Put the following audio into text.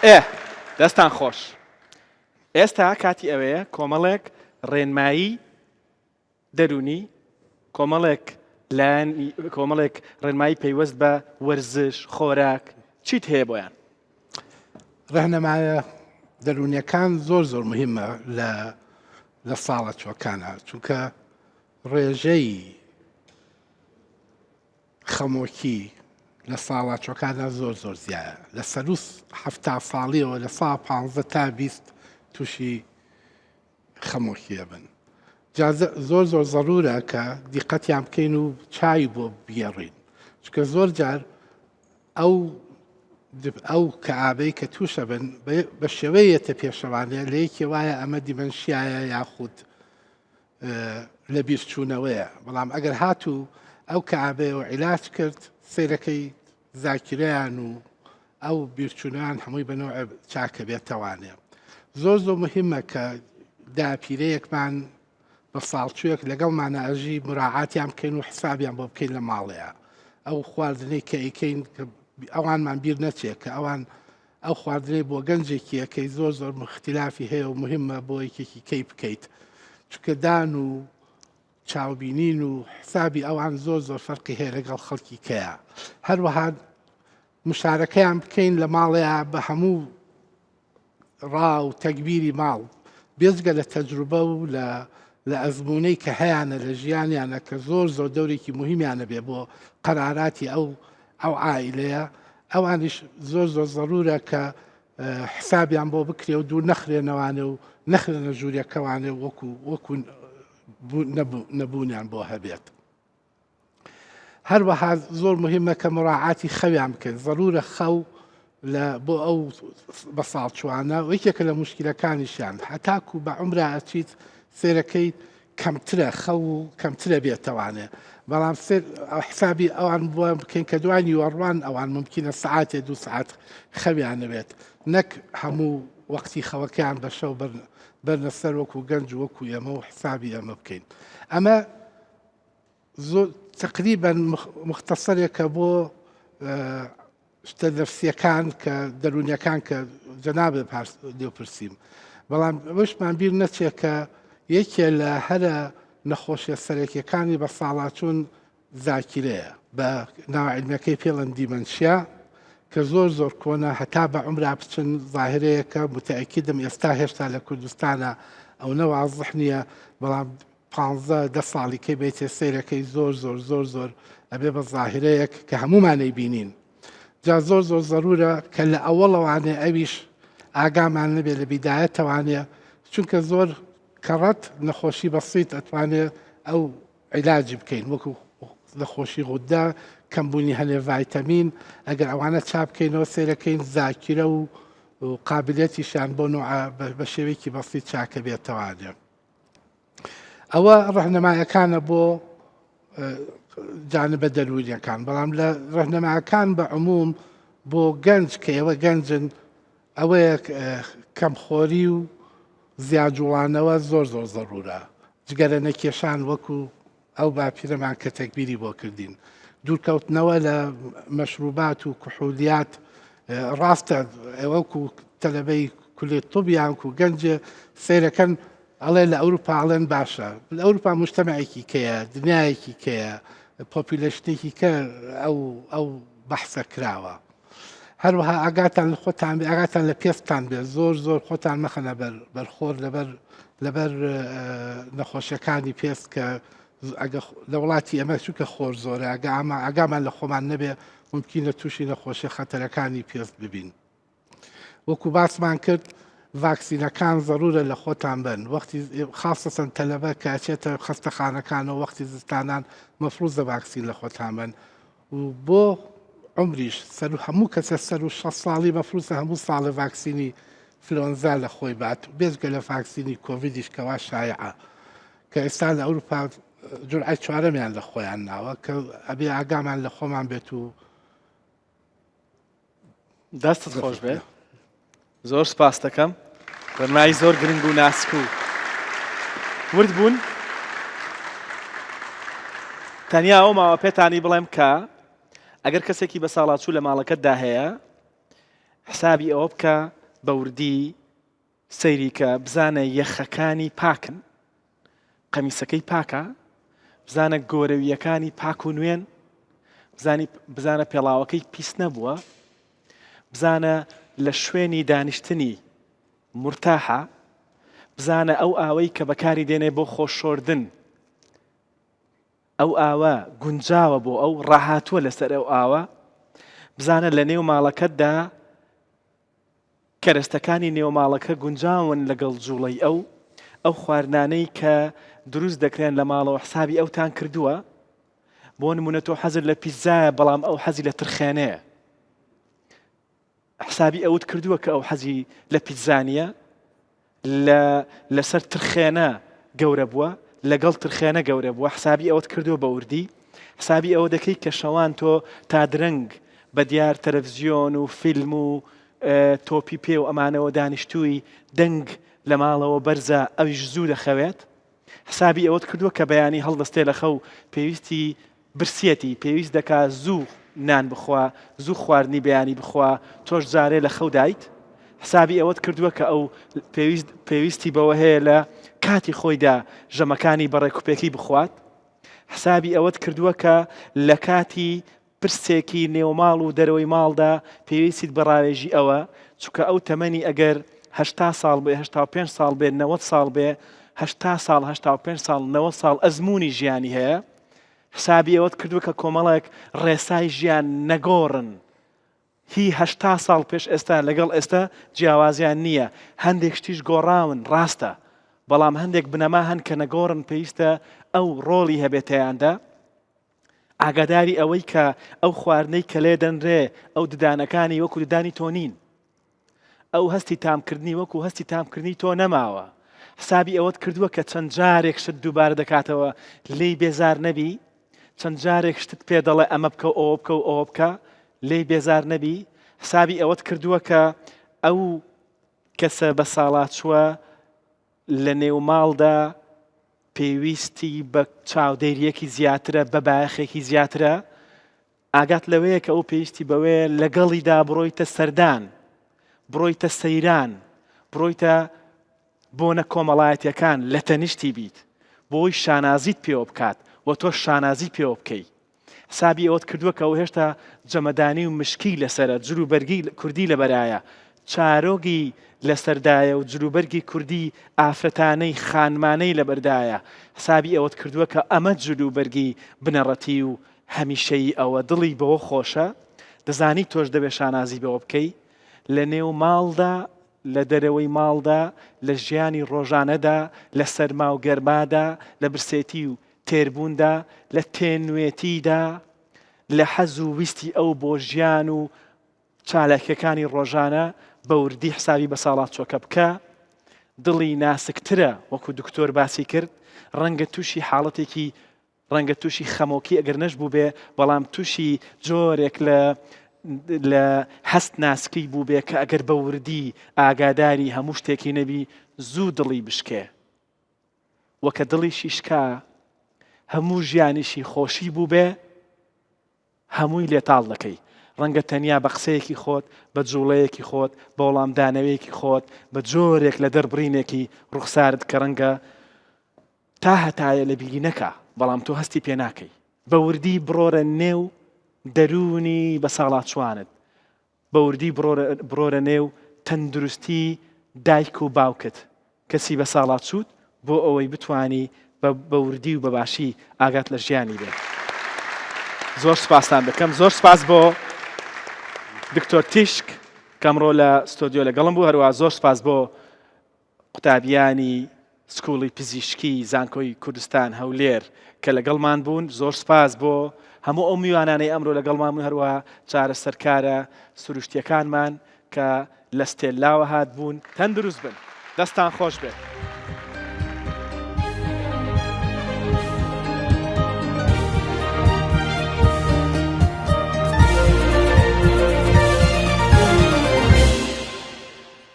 ئێ دەستان خۆش. ئێستا کاتی ئەوەیە کۆمەڵێک ڕێنمایی دەرونی کۆمەڵێک ڕێنمایی پەیوەست بە وەرزش خۆراک چیت هەیە بۆیان؟ ڕێنەمایە دەرونیەکان زۆر مهمە لە ساڵە چۆکانە چونکە ڕێژەی خەمۆکی لە ساڵە چۆکانە زۆر زیایە لە سەروس هەفتا ساڵیەوە لە سا 15 تا 20 تووشی خەمۆکیە بن. زۆر ضرورە کە دیقەتیان بکەین و چای بۆ بگێڕین چونکە زۆر جار ئەو کەعابەی کە تووشە بن بە شێوەیەتە پێشەوانێ لە یەکێ وایە ئەمە دیمەنشیایە یاخود لە بیرچوونەوەیە بەڵام ئەگەر هاتوو ئەو کەعابەیە و عیلاج کرد سیرەکەی زاکرەیان و ئەو بیرچوونیان هەمووی بەنەوە چاکە بێتەوانێ. زۆر مهمە کە داپیرەیەکمان بە ساڵچوویەک لەگەڵمانە ئەژی مراعاتیان بکەین و حسابیان بۆ بکەین لە ماڵەیە ئەو خواردنەی کە ئەیکەین ئەوانمان بیر نەچێت کە ئەو خواردنەی بۆ گەنجێکی ئەەکەی زۆر مختلافی هەیە و مهمە بۆ یەکێکی کەی بکەیت چونکە دان و چاوبینین و حسابی ئەوان زۆر فەرقی هەیە لەگەڵ خەڵکی کەیە. هەروەها مشارەکەیان بکەین لە ماڵەیە بە هەموو ڕا و تەکبیری ماڵ بێجگە لە تەجروبە و لە ئەزمونەی کە هەیەە لە ژیانیانە کە زۆر دەورێکی مهمیانە بێ بۆ قەراراتی ئەو عائیلەیە ئەوانیش زۆر ضرورە کە حسابیان بۆ بکرێ و دوور نەخرێنەوانێ و نەخرێنە ژوورەکەوانێ وەکو نەبوونیان بۆ هەبێت. هەروەها زۆر مهمە کە مراعاتی خەویان بکەن ضرورە خەو بۆ ئەو بە ساڵچوانە و یەکێکە لە مشکلەکانیشیان هەتاکو بە عمرە ئەچیت سێرەکەی کەمترە خەو و کەمترە بێتەوانێ بەڵام حسابی ئەوان بۆ بکەین کە دوانی وەڕوان ئەوان ممکنە سعاتێ 2 سعات خەویانەوێت نەک هەموو وەقتی خەوەکەیان بە شەو بەرنە سەر وەکو گەنج وەکو ئێمە و حسابی ئەمە بکەین. ئەمە زۆر تقریبا مختصرێکە بۆ شتە نەفسیەکان کە دەرونیەکان کە جەنابێ لێپرسیم بەڵام وشمان بیر نەچێت کە یەکێ لە هەرە نەخۆشیە سەرەکیەکانی بە ساڵاچوون زاکرەیە بە ناوعیلمەکەی پێڵەن دیمەنشیا کە زۆر کۆنا هەتا بە عمرا بچن ظاهرەیەکە متەئەکیدم ئێستا هێشتا لە کوردستانە ئەو نەوازح نییە بەڵام 15 ساڵی کەی بێتێ سیرەکەی زۆر ئەبێ بە ظاهرەیەک کە هەمومانەی بینین. جا زۆر ضرورە کە لە ئەوەڵەوانێ ئەویش ئاگامان نەبێ لە بیدایەتەوانێ چونکە زۆر کەڕەت نەخۆشی بەسیت ئەتوانێت ئەو عیلاجی بکەین وەکو نەخۆشی غودا کەمبوونی هەنێ ڤایتەمین ئەگەر ئەوانە چاپ بکەینەوە سیرەکەین زاکرە و قابلەتیشان بۆ بە شێوەیەکی بەسیت چاکە بێتەوانێ. ئەوە ڕەهنەمایەکانە بۆ جانبە دەرونیەکان بەڵام لە ڕەهنەمایەکان بە عموم بۆ گەنج کە ئێوە گەنجن ئەوەیە کەمخۆری و زیاجوڵانەوە زۆر ضرورە جگەرە نەکێشان وەکو ئەو باپیرەمان کە تەکبیری بۆ کردین دوورکەوتنەوە لە مەشروبات و کوحولیات ڕاستە ئەوەکو تەلەبەی کولێ طوبیان و گەنجە سیرەکەن ئەڵێ لە ئەوروپا ئەڵێن باشە لە ئەوروپا مجتەمەعێکی کەیە دنیایەکی کەیە پۆپیلەشنێکی کە ئەو بەحسە کراوە. هەروەها ئاگاتان لە خۆتان بێ ئاگاتان لە پێستان بێ زۆر خۆتان مەخەنە بەرخۆر لەبەر نەخۆشیەکانی پێست کە لە وڵاتی ئەمە چووکە خۆر زۆرە ئاگامان لە خۆمان نەبێ ممکنە تووشی نەخۆشی خەتەرەکانی پێست ببین. وەکو باسمان کرد ڤاکسینەکان ضرورە لە خۆتان بن وەختی خاصەتەن تەلەبە کە ئەچێتە خەستەخانەکانەوە وەختی زستانان مەفروضە ڤاکسین لە خۆتان بن و بۆ عمریش هەموو کەسە 106 ساڵی مەفروضە هەموو ساڵە ڤاکسینی فلۆنزا لە خۆی بات بێژگە لە ڤاکسینی کۆڤیدیش کەوا شایعە کە ئێستا لە ئەوروپا جورعای چوارەمیان لە خۆیان ناوە کە ئەبێ ئاگامان لە خۆمان بێت و دەستت خۆش بێ. زۆر سپاس دەکەم ڕێنمایی زۆر گرنگ و ناسک و ورد بوون. تەنیا ئەو ماوە پێتانی بڵێم کە ئەگەر کەسێکی بە ساڵاتچوو لە ماڵەکەتدا هەیە حسابی ئەوە بکە بە وردی سەیری کە بزانە یەخەکانی پاکن، قەمیسەکەی پاکە، بزانە گۆرەویەکانی پاک و نوێن، بزانە پێڵاوەکەی پیس نەبووە، بزانە لە شوێنی دانیشتنی مرتاحە، بزانە ئەو ئاوەی کە بەکاری دێنێ بۆ خۆششۆردن ئەو ئاوە گونجاوە بۆ ئەو ڕاهاتووە لەسەر ئەو ئاوە، بزانە لە نێو ماڵەکەتدا کەرەستەکانی نێو ماڵەکە گونجاون لەگەڵ جوڵەی ئەو خواردانەی کە دروست دەکرێن لە ماڵەوە حسابی ئەوتان کردووە. بۆ نمونە تۆ حەزت لە پیتزایە بەڵام ئەو حەزی لە ترخێنەیە، حسابی ئەوت کردووە کە ئەو حەزی لە پیتزانیە، لەسەر ترخێنە گەورە بووە، لەگەڵ ترخێنە گەورە بووە، حسابی ئەوت کردووە بە وردی. حسابی ئەوە دەکەی کە شەوان تۆ تا درەنگ بە دیار تەلەڤیزیۆن و فیلم و تۆپی پێ و ئەمانەوە دانیشتووی دەنگ لە ماڵەوە بەرزە ئەویش زوو دەخەوێت. حسابی ئەوەت کردووە کە بەیانی هەڵدەستێ لە خەو پێویستی برسێتی، پێویست دەکات زوو نان بخوا، زوو خواردنی بەیانی بخوا، تۆش جارێ لە خەو دایت. حسابی ئەوەت کردووە کە ئەو پێویستی بەوە هەیە لە کاتی خۆیدا ژەمەکانی بەڕێکوپێکی بخوات. حسابی ئەوەت کردووە کە لە کاتی پرسێکی نێوماڵ و دەرەوەی ماڵدا پێویستیت بەڕاوێژی ئەوە، چونکە ئەو تەمەنی ئەگەر 80 ساڵ بێ، 85 ساڵ بێ، 90 ساڵ بێ، 80 ساڵ، 85 ساڵ، 90 ساڵ ئەزمموی ژیانی هەیە. حسابی ئەوەت کردووە کە کۆمەڵێک ڕێسای ژیان نەگۆڕن، هی 80 ساڵ پێش ئێستا لەگەڵ ئێستا جیاوازیان نییە، هەندێک شتیش گۆڕاون ڕاستە، بەڵام هەندێک بنەما هەن کە نەگۆڕن پێویستە ئەو ڕۆڵی هەبێتەیاندا. ئاگاداری ئەوەی کە ئەو خواردنەی کە لێ دەنرێ ئەو ددانەکانی وەکو ددانی تۆ نین، ئەو هەستی تامکردنی وەکو هەستی تامکردنی تۆ نەماوە. حسابی ئەوەت کردووە کە چەند جارێک شت دووبارە دەکاتەوە لێی بێزار نەبی، چەند جارێک شتت پێ دەڵێ ئەمە بکە و ئەوە بکە و ئەوە بکە لێی بێزار نەبی. حسابی ئەوەت کردووە کە ئەو کەسە بە ساڵات چووە لە نێو ماڵدا پێویستی بە چاودێریەکی زیاترە، بە بایەخێکی زیاترە. ئاگات لەوەیە کە ئەو پێویستی بەوەیە لەگەڵیدا بڕۆیتە سەردان، بڕۆیتە سەیران، بڕۆیتە بۆنە کۆمەڵایەتیەکان لە تەنیشتی بیت، بۆی شانازیت پێوە بکات و تۆ شانازی پێوە بکەی. حسابی ئەوەت کردووە کە ئەو هێشتا جەمەدانی و مشکی لەسرە، جلوبەرگی کوردی لەبەرایە، چارۆگی لەسەردایە و جلوبەرگی کوردی ئافرەتانەی خانمانەی لەبەردایە. حسابی ئەوەت کردووە کە ئەمە جلوبەرگی بنەڕەتی و هەمیشەی ئەوە دڵی بەوە خۆشە، دەزانی تۆش دەبێ شانازی بەوە بکەی لە نێو ماڵدا، لە دەرەوەی ماڵدا، لە ژیانی ڕۆژانەدا، لە سەرما و گەرمادا، لە برسێتی و تێربووندا، لە تێنوێتیدا، لە حەز و ویستی ئەو بۆ ژیان و چالاکیەکانی ڕۆژانە بە وردی حسابی بە ساڵات چۆکە بکە. دڵی ناسکترە وەکو دکتۆر باسی کرد، ڕەنگە تووشی حاڵەتێکی ڕەنگە تووشی خەمۆکی ئەگەر نەش بوو بێ، بەڵام تووشی جۆرێک لە هەست ناسکی بوو بێ کە ئەگەر بە وردی ئاگاداری هەموو شتێکی نەبی زوو دڵی بشکێ. وەکە دڵی شیشکا هەموو ژیانیشی خۆشی بوو بێ، هەمووی لێتاڵ دەکەی. ڕەنگە تەنیا بە قسەیەکی خۆت، بە جوڵەیەکی خۆت، بە وەڵامدانەوەیەکی خۆت، بە جۆرێک لە دەربڕینێکی ڕوخسارت کە ڕەنگە تا هەتایە لە بیری نەکا، بەڵام تۆ هەستی پێ ناکەی. بە وردی بڕۆرە نێو دەرونی بە ساڵات چوانت، بە وردی بڕۆرە نێو تەندروستی دایک و باوکت، کەسی بە ساڵات چوت بۆ ئەوەی بتوانی بە وردی و بەباشی ئاگات لە ژیانی بێت. زۆر سپاسان دەکەم، زۆر سپاس بۆ دکتۆر تیشک کەمڕۆ لە ستۆدیۆ لەگەڵم بوو، هەروە زۆر سپاس بۆ قوتابیانی سکوڵی پزیشکی زانکۆی کوردستان هەولێر کە لەگەڵمان بوون. زۆر سپاس بۆ هەموو ئەو میوانانەی ئەمڕۆ لەگەڵمان بوون، هەروە چارەسەرکارە سروشتیەکانمان کە لە ستێلاوە هات بوون. تەندروست بن، دەستان خۆش بێت.